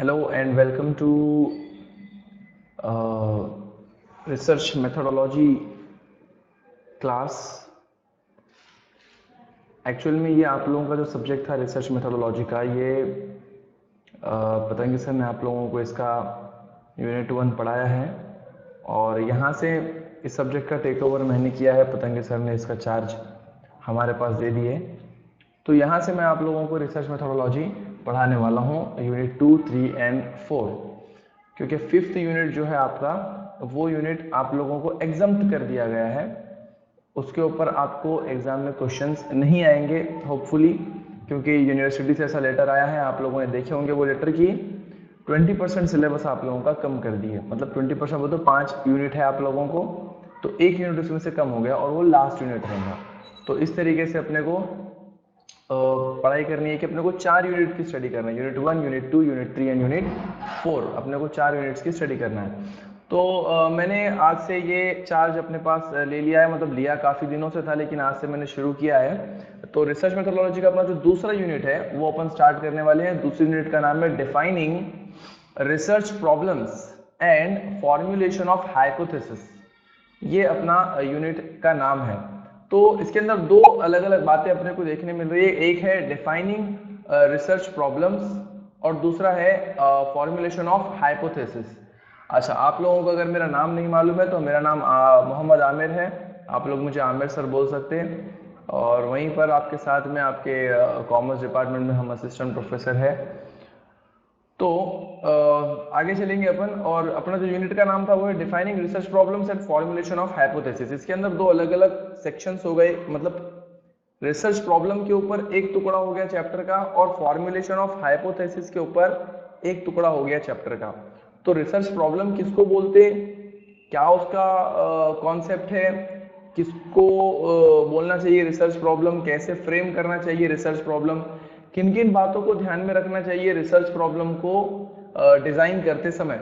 Hello and welcome to research methodology class। Actual में ये आप लोगों का जो सब्जेक्ट था रिसर्च मेथोडोलॉजी का, ये पतंगी सर ने आप लोगों को इसका यूनिट 1 पढ़ाया है और यहाँ से इस सब्जेक्ट का टेक ओवर मैंने किया है। पतंगी सर ने इसका चार्ज हमारे पास दे दिए, तो यहाँ से मैं आप लोगों को रिसर्च मेथोडोलॉजी पढ़ाने वाला हूँ यूनिट 2, 3 एंड 4, क्योंकि 5th यूनिट जो है आपका, वो यूनिट आप लोगों को एग्जम्प्ट कर दिया गया है। उसके ऊपर आपको एग्जाम में क्वेश्चंस नहीं आएंगे होपफुली, क्योंकि यूनिवर्सिटी से ऐसा लेटर आया है, आप लोगों ने देखे होंगे वो लेटर की 20% सिलेबस आप लोगों का कम कर दिए। मतलब 20% वो तो 5 यूनिट है आप लोगों को, तो 1 यूनिट उसमें से कम हो गया और वो लास्ट यूनिट रहेगा। तो इस तरीके से अपने को पढ़ाई करनी है कि अपने को 4 यूनिट की स्टडी करना है। Unit 1, unit 2, unit 3 and unit 4, अपने को 4 यूनिट्स की स्टडी करना है। तो मैंने आज से ये चार्ज अपने पास ले लिया है, मतलब लिया काफ़ी दिनों से था, लेकिन आज से मैंने शुरू किया है। तो रिसर्च मेथोडोलॉजी का अपना जो दूसरा यूनिट है वो अपन स्टार्ट करने वाले हैं। दूसरी यूनिट का नाम है defining research problems and formulation of hypothesis. ये अपना यूनिट का नाम है। तो इसके अंदर 2 अलग अलग बातें अपने को देखने मिल रही है। एक है डिफाइनिंग रिसर्च प्रॉब्लम्स और दूसरा है फॉर्मुलेशन ऑफ हाइपोथेसिस। अच्छा, आप लोगों को अगर मेरा नाम नहीं मालूम है तो मेरा नाम मोहम्मद आमिर है। आप लोग मुझे आमिर सर बोल सकते हैं। और वहीं पर आपके साथ में आपके कॉमर्स डिपार्टमेंट में हम असिस्टेंट प्रोफेसर है। तो आगे चलेंगे अपन, और अपना जो यूनिट का नाम था वो है defining research problems and formulation of hypothesis. इसके अंदर 2 अलग अलग सेक्शंस हो गए, मतलब रिसर्च प्रॉब्लम के ऊपर एक टुकड़ा हो गया चैप्टर का और फॉर्मुलेशन ऑफ हाइपोथेसिस के ऊपर एक टुकड़ा हो गया चैप्टर का। तो रिसर्च प्रॉब्लम किसको बोलते, क्या उसका कॉन्सेप्ट है, किसको बोलना चाहिए रिसर्च प्रॉब्लम, कैसे फ्रेम करना चाहिए रिसर्च प्रॉब्लम, किन किन बातों को ध्यान में रखना चाहिए रिसर्च प्रॉब्लम को डिजाइन करते समय,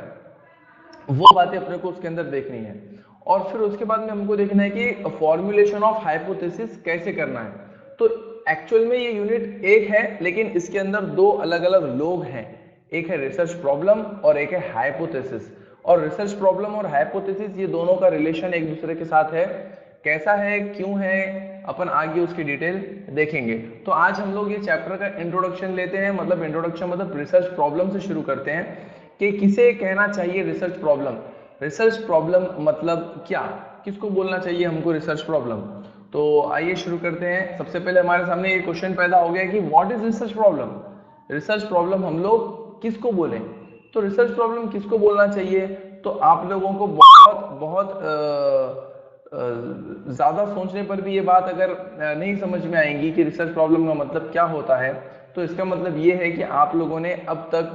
वो बातें अपने को उसके अंदर देखनी है। और फिर उसके बाद में हमको देखना है कि फॉर्मुलेशन ऑफ हाइपोथेसिस कैसे करना है। तो एक्चुअल में ये यूनिट एक है, लेकिन इसके अंदर 2 अलग अलग लोग हैं। एक है रिसर्च प्रॉब्लम और एक है हाइपोथेसिस। और रिसर्च प्रॉब्लम और हाइपोथेसिस ये दोनों का रिलेशन एक दूसरे के साथ है, कैसा है, क्यों है, अपन आगे उसकी डिटेल देखेंगे। तो आज हम लोग ये चैप्टर का इंट्रोडक्शन लेते हैं, मतलब इंट्रोडक्शन मतलब रिसर्च प्रॉब्लम से शुरू करते हैं कि किसे कहना चाहिए रिसर्च प्रॉब्लम। रिसर्च प्रॉब्लम मतलब क्या, किसको बोलना चाहिए हमको रिसर्च प्रॉब्लम। तो आइए शुरू करते हैं। सबसे पहले हमारे सामने ये क्वेश्चन पैदा हो गया कि what is research problem. Research problem हम लोग किसको बोले, तो रिसर्च प्रॉब्लम किसको बोलना चाहिए। तो आप लोगों को बहुत बहुत ज्यादा सोचने पर भी ये बात अगर नहीं समझ में आएंगी कि रिसर्च प्रॉब्लम का मतलब क्या होता है, तो इसका मतलब ये है कि आप लोगों ने अब तक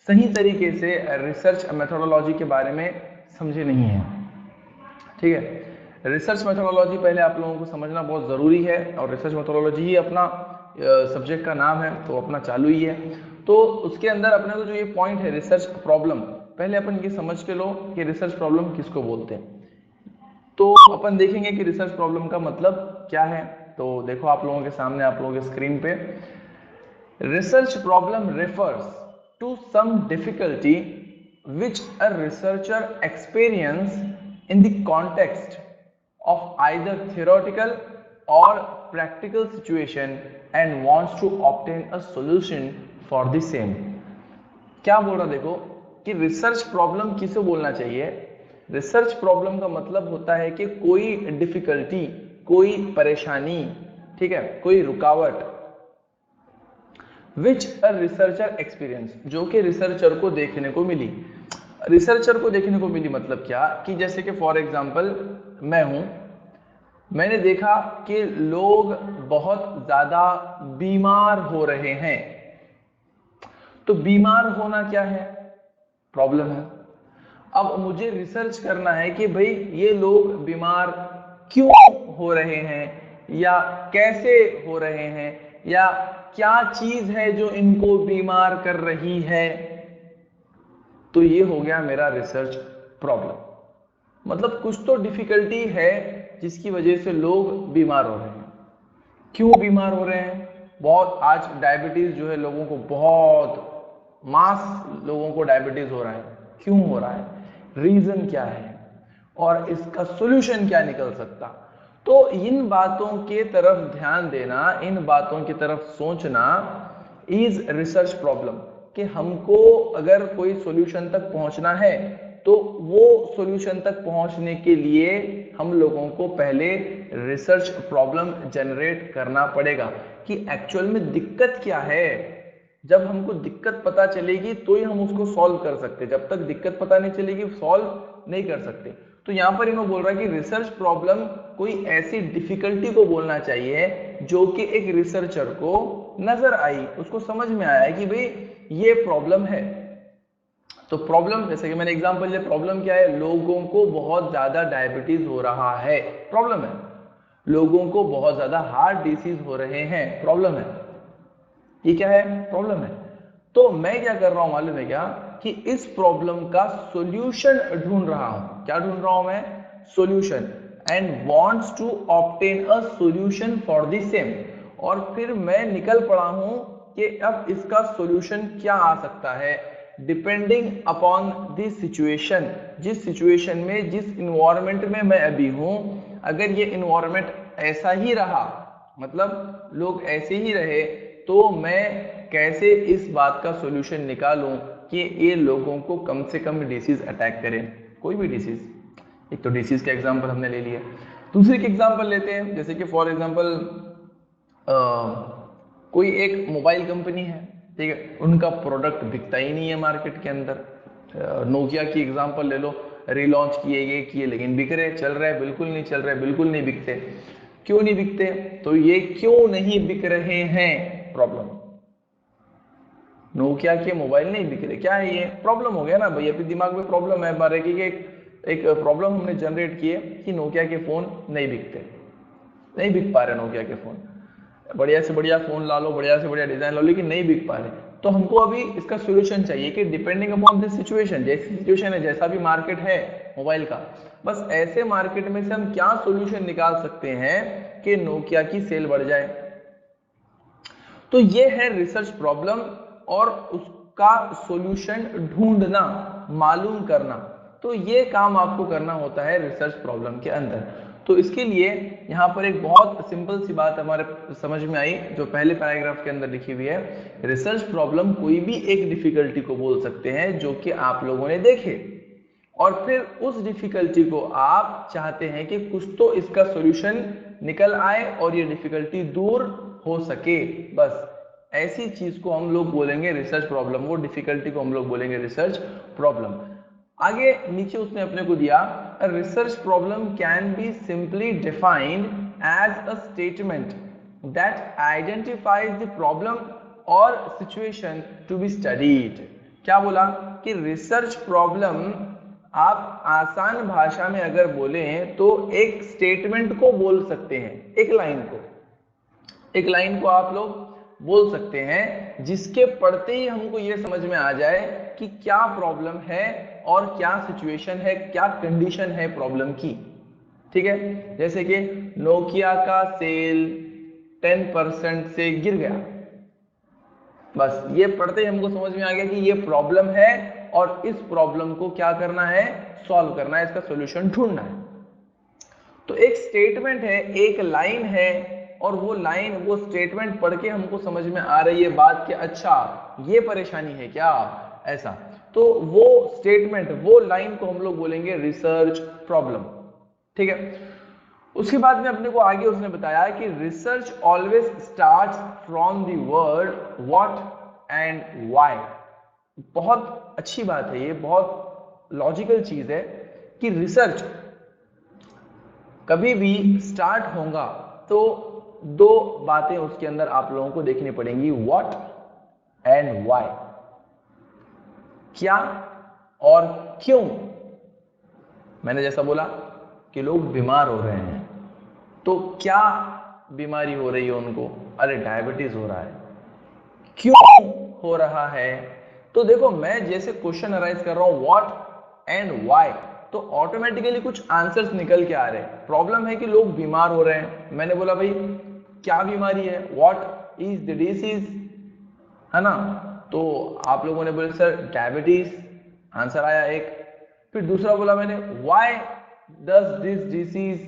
सही तरीके से रिसर्च मेथोडोलॉजी के बारे में समझे नहीं है। ठीक है, रिसर्च मेथोडोलॉजी पहले आप लोगों को समझना बहुत ज़रूरी है, और रिसर्च मेथोडोलॉजी ही अपना सब्जेक्ट का नाम है, तो अपना चालू ही है। तो उसके अंदर अपने को जो ये पॉइंट है रिसर्च प्रॉब्लम, पहले अपन ये समझ के लो कि रिसर्च प्रॉब्लम किसको बोलते हैं। तो अपन देखेंगे कि रिसर्च प्रॉब्लम का मतलब क्या है। तो देखो आप लोगों के सामने, आप लोगों के स्क्रीन पे, research problem refers to some difficulty which a researcher experience in the context of either theoretical or practical situation and wants to obtain a solution for the same। क्या बोल रहा देखो कि रिसर्च प्रॉब्लम किसे बोलना चाहिए। Research problem का मतलब होता है कि कोई डिफिकल्टी, कोई परेशानी, ठीक है, कोई रुकावट, विच अ रिसर्चर एक्सपीरियंस, जो कि रिसर्चर को देखने को मिली। रिसर्चर को देखने को मिली मतलब क्या, कि जैसे कि फॉर एग्जांपल मैं हूं, मैंने देखा कि लोग बहुत ज्यादा बीमार हो रहे हैं। तो बीमार होना क्या है, प्रॉब्लम है। अब मुझे रिसर्च करना है कि भाई ये लोग बीमार क्यों हो रहे हैं, या कैसे हो रहे हैं, या क्या चीज है जो इनको बीमार कर रही है। तो ये हो गया मेरा रिसर्च प्रॉब्लम। मतलब कुछ तो डिफिकल्टी है जिसकी वजह से लोग बीमार हो रहे हैं। क्यों बीमार हो रहे हैं, बहुत आज डायबिटीज जो है लोगों को बहुत मास लोगों को डायबिटीज हो रहा है, क्यों हो रहा है, रीजन क्या है और इसका सॉल्यूशन क्या निकल सकता। तो इन बातों के तरफ ध्यान देना, इन बातों की तरफ सोचना इज रिसर्च प्रॉब्लम, कि हमको अगर कोई सॉल्यूशन तक पहुंचना है तो वो सॉल्यूशन तक पहुंचने के लिए हम लोगों को पहले रिसर्च प्रॉब्लम जनरेट करना पड़ेगा कि एक्चुअल में दिक्कत क्या है। जब हमको दिक्कत पता चलेगी तो ही हम उसको सॉल्व कर सकते, जब तक दिक्कत पता नहीं चलेगी सॉल्व नहीं कर सकते। तो यहाँ पर इन्होंने बोल रहा है कि रिसर्च प्रॉब्लम कोई ऐसी डिफिकल्टी को बोलना चाहिए जो कि एक रिसर्चर को नजर आई, उसको समझ में आया कि भाई ये प्रॉब्लम है। तो प्रॉब्लम, जैसे कि मैंने एग्जांपल लिया, प्रॉब्लम क्या है, लोगों को बहुत ज्यादा डायबिटीज हो रहा है, प्रॉब्लम है। लोगों को बहुत ज्यादा हार्ट डिसीज हो रहे हैं, प्रॉब्लम है। ये क्या है, प्रॉब्लम है। तो मैं क्या कर रहा हूं मालूम है क्या, कि इस प्रॉब्लम का सॉल्यूशन ढूंढ रहा हूं। क्या ढूंढ रहा हूं मैं, solution, and wants to obtain a solution for the same. और फिर मैं निकल पड़ा हूं कि अब इसका सॉल्यूशन क्या आ सकता है, डिपेंडिंग अपॉन द सिचुएशन, जिस सिचुएशन में, जिस इन्वायरमेंट में मैं अभी हूं। अगर ये इन्वायरमेंट ऐसा ही रहा, मतलब लोग ऐसे ही रहे, तो मैं कैसे इस बात का सॉल्यूशन निकालूं कि ये लोगों को कम से कम डिसीज अटैक करे, कोई भी डिसीज। एक तो डिसीज का एग्जांपल हमने ले लिया, दूसरे के एग्जांपल लेते हैं, जैसे कि फॉर एग्जांपल कोई एक मोबाइल कंपनी है, ठीक है, उनका प्रोडक्ट बिकता ही नहीं है मार्केट के अंदर। नोकिया की एग्जांपल ले लो, रिलॉन्च किए, ये किए, लेकिन बिक रहे, चल रहे, बिल्कुल नहीं चल रहे, बिल्कुल नहीं बिकते। क्यों नहीं बिकते, तो ये क्यों नहीं बिक रहे हैं, प्रॉब्लम। नोकिया के मोबाइल नहीं बिक रहे, क्या है ये, प्रॉब्लम हो गया ना भाई, अपने दिमाग में प्रॉब्लम है हमारे की, एक प्रॉब्लम हमने जनरेट की है कि नोकिया के फोन नहीं बिकते, नहीं बिक पा रहे नोकिया के फोन। बढ़िया से बढ़िया फोन ला लो, बढ़िया से बढ़िया डिजाइन ला लो, लेकिन नहीं बिक पा रहे। तो हमको अभी इसका सॉल्यूशन चाहिए कि डिपेंडिंग अपॉन दिस सिचुएशन, जैसी सिचुएशन है, जैसा भी मार्केट है मोबाइल का, बस ऐसे मार्केट में से हम क्या सॉल्यूशन निकाल सकते हैं कि नोकिया की सेल बढ़ जाए। तो ये है रिसर्च प्रॉब्लम, और उसका सॉल्यूशन ढूंढना, मालूम करना। तो ये काम आपको करना होता है रिसर्च प्रॉब्लम के अंदर। तो इसके लिए यहाँ पर एक बहुत सिंपल सी बात हमारे समझ में आई, जो पहले पैराग्राफ के अंदर लिखी हुई है। रिसर्च प्रॉब्लम कोई भी एक डिफिकल्टी को बोल सकते हैं जो कि आप लोगों ने देखे, और फिर उस डिफिकल्टी को आप चाहते हैं कि कुछ तो इसका सॉल्यूशन निकल आए और ये डिफिकल्टी दूर हो सके। बस ऐसी चीज को हम लोग बोलेंगे रिसर्च प्रॉब्लम, वो डिफिकल्टी को हम लोग बोलेंगे रिसर्च प्रॉब्लम। आगे नीचे उसने अपने को दिया, research problem can be simply defined as a statement that identifies the problem और सिचुएशन टू बी स्टडीड। क्या बोला कि रिसर्च प्रॉब्लम आप आसान भाषा में अगर बोले तो एक स्टेटमेंट को बोल सकते हैं, एक लाइन को आप लोग बोल सकते हैं, जिसके पढ़ते ही हमको ये समझ में आ जाए कि क्या प्रॉब्लम है और क्या सिचुएशन है, क्या कंडीशन है प्रॉब्लम की। ठीक है, जैसे कि नोकिया का सेल 10% से गिर गया, बस ये पढ़ते ही हमको समझ में आ गया कि ये प्रॉब्लम है और इस प्रॉब्लम को क्या करना है, सॉल्व करना है, इसका सॉल्यूशन ढूंढना है। तो एक स्टेटमेंट है, एक लाइन है, और वो लाइन, वो स्टेटमेंट पढ़ के हमको समझ में आ रही है बात कि अच्छा ये परेशानी है क्या, ऐसा। तो वो स्टेटमेंट, वो लाइन को हम लोग बोलेंगे रिसर्च प्रॉब्लम। ठीक है, उसके बाद में अपने को आगे उसने बताया कि research always starts from the word what and why. बहुत अच्छी बात है, ये बहुत लॉजिकल चीज है कि रिसर्च कभी भी स्टार्ट होगा तो दो बातें उसके अंदर आप लोगों को देखनी पड़ेंगी, व्हाट एंड व्हाई, क्या और क्यों। मैंने जैसा बोला कि लोग बीमार हो रहे हैं, तो क्या बीमारी हो रही है उनको, अरे डायबिटीज हो रहा है, क्यों हो रहा है। तो देखो, मैं जैसे क्वेश्चन अराइज कर रहा हूं व्हाट एंड व्हाई, तो ऑटोमेटिकली कुछ आंसर्स निकल के आ रहे हैं। प्रॉब्लम है कि लोग बीमार हो रहे हैं, मैंने बोला भाई क्या बीमारी है, व्हाट इज द डिसीज, है ना, तो आप लोगों ने बोले सर डायबिटीज, आंसर आया एक। फिर दूसरा बोला मैंने why does this disease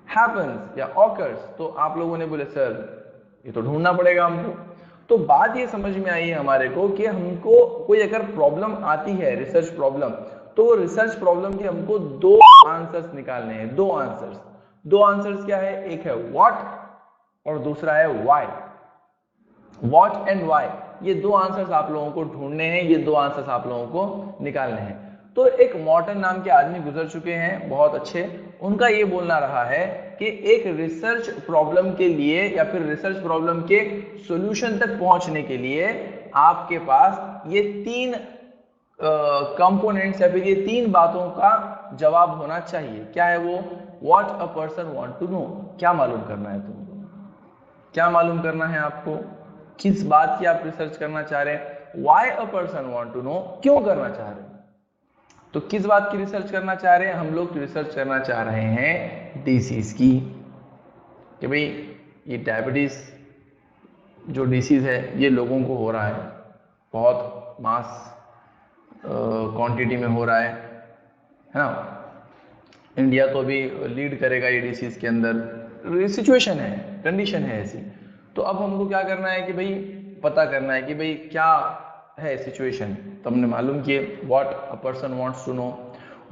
happens या ऑकर्स, तो आप लोगों ने बोले सर ये तो ढूंढना पड़ेगा हमको। तो बात ये समझ में आई है हमारे को कि हमको कोई अगर प्रॉब्लम आती है, रिसर्च प्रॉब्लम, तो रिसर्च प्रॉब्लम के हमको दो आंसर्स निकालने हैं। दो आंसर्स क्या है, एक है व्हाट और दूसरा है व्हाई। व्हाट एंड व्हाई, ये दो आंसर्स आप लोगों को ढूंढने हैं, ये दो आंसर्स आप लोगों को निकालने हैं। तो एक मॉर्टन नाम के आदमी गुजर चुके हैं, बहुत अच्छे, उनका ये बोलना रहा है कि एक रिसर्च प्रॉब्लम के लिए या फिर रिसर्च प्रॉब्लम के सॉल्यूशन तक पहुंचने के लिए आपके पास ये तीन कंपोनेंट्स या फिर ये तीन बातों का जवाब होना चाहिए। क्या है वो? What a person want to know, क्या मालूम करना है तुमको, क्या मालूम करना है आपको, किस बात की आप रिसर्च करना चाह रहे हैं। Why a person want to know, क्यों करना चाह रहे हैं। तो किस बात की रिसर्च करना चाह रहे हैं हम लोग? रिसर्च करना चाह रहे हैं डिसीज की, कि भाई ये डायबिटीज जो डिसीज है ये लोगों को हो रहा है, बहुत मास क्वांटिटी में हो रहा है ना। इंडिया तो अभी लीड करेगा ये डिसीज के अंदर, सिचुएशन है, कंडीशन है ऐसी। तो अब हमको क्या करना है कि भाई पता करना है कि भाई क्या है सिचुएशन। तो हमने मालूम किए what a person wants to know,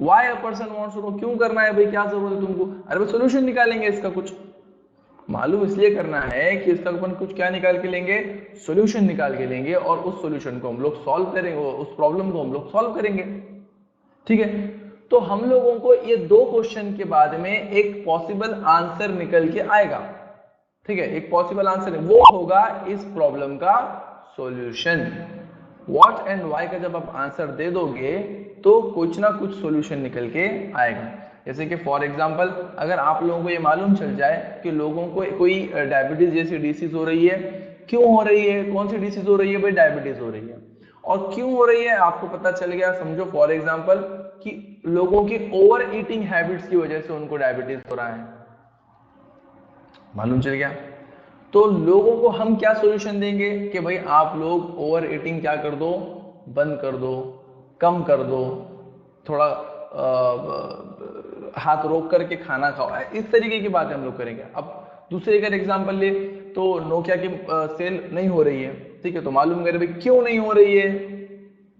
why a person wants to know, क्यों करना है भाई, क्या जरूरत है तुमको। अरे भाई सोल्यूशन निकालेंगे इसका, कुछ मालूम इसलिए करना है कि इसका अपन कुछ क्या निकाल के लेंगे, सॉल्यूशन निकाल के लेंगे, और उस सॉल्यूशन को हम लोग सॉल्व करेंगे, उस प्रॉब्लम को हम लोग सॉल्व करेंगे। ठीक है, तो हम लोगों को ये दो क्वेश्चन के बाद में एक पॉसिबल आंसर निकल के आएगा। ठीक है, एक पॉसिबल आंसर है, वो होगा इस प्रॉब्लम का सॉल्यूशन। व्हाट एंड व्हाई का जब आप आंसर दे दोगे तो कुछ ना कुछ सॉल्यूशन निकल के आएगा। जैसे कि फॉर एग्जांपल अगर आप लोगों को ये मालूम चल जाए कि लोगों को कोई डायबिटीज जैसी डिसीज हो रही है, क्यों हो रही है, कौन सी डिसीज हो रही है भाई, डायबिटीज हो रही है, और क्यों हो रही है आपको पता चल गया, समझो फॉर एग्जांपल कि लोगों की ओवर ईटिंग हैबिट्स की वजह से उनको डायबिटीज हो रहा है, मालूम चल गया। तो लोगों को हम क्या सॉल्यूशन देंगे कि भाई आप लोग ओवर ईटिंग क्या कर दो, बंद कर दो, कम कर दो, थोड़ा हाथ रोक करके खाना खाओ, इस तरीके की बातें हम लोग करेंगे। अब दूसरे का एग्जांपल ले तो नोकिया की सेल नहीं हो रही है, ठीक है, तो मालूम करें भाई क्यों नहीं हो रही है,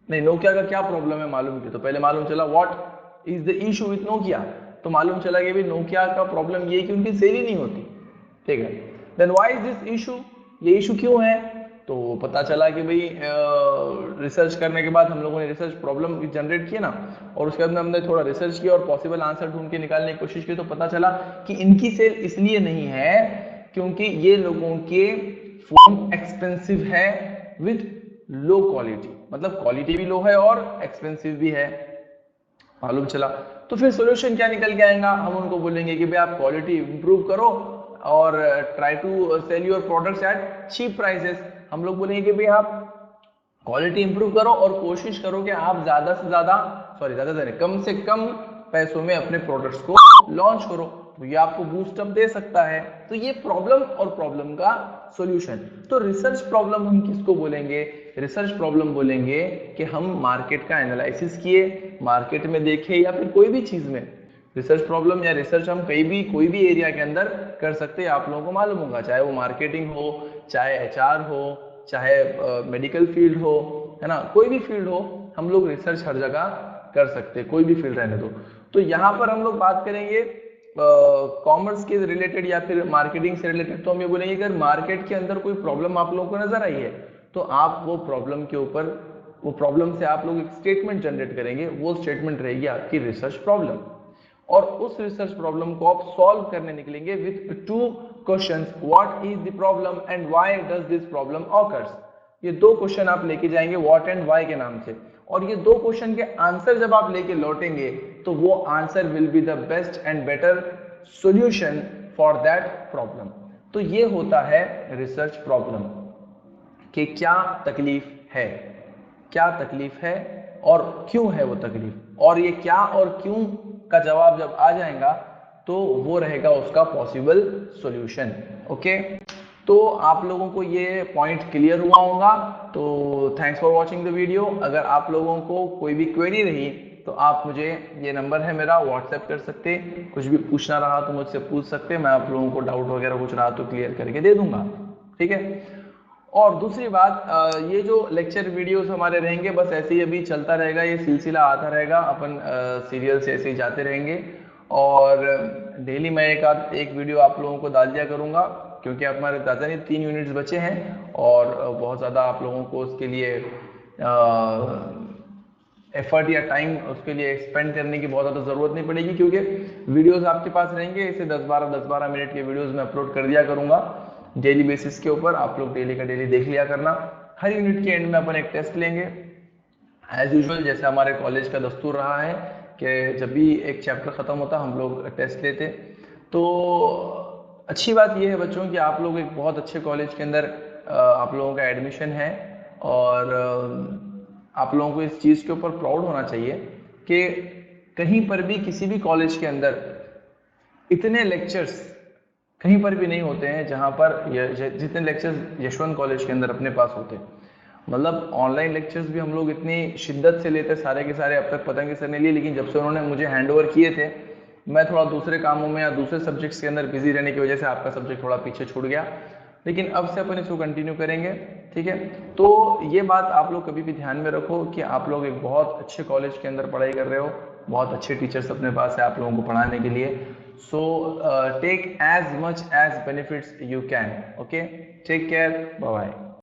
नहीं नोकिया का क्या प्रॉब्लम है मालूम किया, तो पहले मालूम चला what is the issue with Nokia, तो मालूम चला कि भाई नोकिया का प्रॉब्लम ये कि उनकी सेल ही नहीं होती। ठीक है, then why is this issue, ये इशू क्यों है, तो पता चला कि भाई रिसर्च करने के बाद हम लोगों ने रिसर्च प्रॉब्लम जनरेट किया ना, और उसके बाद हमने थोड़ा रिसर्च किया और पॉसिबल आंसर ढूंढ के निकालने की कोशिश की, तो पता चला कि इनकी सेल इसलिए नहीं है क्योंकि ये लोगों के फोन एक्सपेंसिव है विथ लो क्वालिटी, मतलब क्वालिटी भी लो है और एक्सपेंसिव भी है, मालूम चला। तो फिर सॉल्यूशन क्या निकल के आएगा, हम उनको बोलेंगे कि भाई आप क्वालिटी इंप्रूव करो और try to sell your products at cheap prices. हम लोग बोलेंगे कि भाई आप क्वालिटी इंप्रूव करो और कोशिश करो कि आप ज्यादा से ज्यादा कम से कम पैसों में अपने प्रोडक्ट्स को लॉन्च करो, तो ये आपको बूस्टअप दे सकता है। तो ये प्रॉब्लम और प्रॉब्लम का सॉल्यूशन। तो रिसर्च प्रॉब्लम हम किसको बोलेंगे, रिसर्च प्रॉब्लम बोलेंगे कि हम मार्केट का एनालिसिस किए, मार्केट में देखे या फिर कोई भी चीज में रिसर्च प्रॉब्लम या रिसर्च हम कहीं भी कोई भी एरिया के अंदर कर सकते हैं, आप लोगों को मालूम होगा, चाहे वो मार्केटिंग हो, चाहे एचआर हो, चाहे मेडिकल फील्ड हो, है ना, कोई भी फील्ड हो, हम लोग रिसर्च हर जगह कर सकते हैं, कोई भी फील्ड रहने दो। तो यहाँ पर हम लोग बात करेंगे कॉमर्स के रिलेटेड या फिर मार्केटिंग से रिलेटेड, तो हम ये बोलेंगे अगर मार्केट के अंदर कोई प्रॉब्लम आप लोगों को नजर आई है तो आप वो प्रॉब्लम के ऊपर, वो प्रॉब्लम से आप लोग एक स्टेटमेंट जनरेट करेंगे, वो स्टेटमेंट रहेगी आपकी रिसर्च प्रॉब्लम, और उस रिसर्च प्रॉब्लम को आप सॉल्व करने निकलेंगे with two questions, what is the problem and why does this problem occurs. ये दो क्वेश्चन आप लेके जाएंगे व्हाट एंड व्हाई के नाम से, और ये दो क्वेश्चन के आंसर जब आप लेके लौटेंगे तो वो answer will be the best and better solution for that problem. तो ये होता है रिसर्च प्रॉब्लम कि क्या तकलीफ है, क्या तकलीफ है और क्यों है वो तकलीफ, और ये क्या और क्यों का जवाब जब आ जाएगा तो वो रहेगा उसका पॉसिबल सॉल्यूशन। ओके, तो आप लोगों को ये पॉइंट क्लियर हुआ होगा। तो thanks for watching the video. अगर आप लोगों को कोई भी क्वेरी रही तो आप मुझे, ये नंबर है मेरा, व्हाट्सएप कर सकते, कुछ भी पूछना रहा तो मुझसे पूछ सकते, मैं आप लोगों को डाउट वगैरह कुछ रहा तो क्लियर करके दे दूंगा, ठीक है। और दूसरी बात, ये जो लेक्चर वीडियोस हमारे रहेंगे बस ऐसे ही अभी चलता रहेगा, ये सिलसिला आता रहेगा, अपन सीरियल से ऐसे ही जाते रहेंगे। और डेली मैं एक वीडियो आप लोगों को डाल दिया करूंगा, क्योंकि हमारे ज़्यादा नहीं 3 यूनिट्स बचे हैं और बहुत ज़्यादा आप लोगों को उसके लिए एफर्ट या टाइम उसके लिए एक्सपेंड करने की बहुत ज़्यादा ज़रूरत नहीं पड़ेगी, क्योंकि वीडियोस आपके पास रहेंगे। इसे 10-12 मिनट के वीडियोस में अपलोड कर दिया करूंगा डेली बेसिस के ऊपर। आप लोग डेली का डेली देख लिया करना। हर यूनिट के एंड में अपन एक टेस्ट लेंगे एज यूजुअल, जैसे हमारे कॉलेज का दस्तूर रहा है कि जब भी एक चैप्टर ख़त्म होता हम लोग टेस्ट लेते। तो अच्छी बात यह है बच्चों कि आप लोग एक बहुत अच्छे कॉलेज के अंदर आप लोगों का एडमिशन है, और आप लोगों को इस चीज़ के ऊपर प्राउड होना चाहिए कि कहीं पर भी किसी भी कॉलेज के अंदर इतने लेक्चर्स कहीं पर भी नहीं होते हैं जहां पर जितने लेक्चर्स यशवंत कॉलेज के अंदर अपने पास होते हैं। मतलब ऑनलाइन लेक्चर्स भी हम लोग इतनी शिद्दत से लेते सारे के सारे, अब तक पतंग सर ने लिए, लेकिन जब से उन्होंने मुझे हैंडओवर किए थे मैं थोड़ा दूसरे कामों में या दूसरे सब्जेक्ट्स के अंदर बिजी रहने की वजह से आपका सब्जेक्ट थोड़ा पीछे छूट गया, लेकिन अब से अपन इसको कंटिन्यू करेंगे, ठीक है। तो ये बात आप लोग कभी भी ध्यान में रखो कि आप लोग एक बहुत अच्छे कॉलेज के अंदर पढ़ाई कर रहे हो, बहुत अच्छे टीचर्स अपने पास है आप लोगों को पढ़ाने के लिए। So take as much as benefits you can. Okay, take care, bye bye.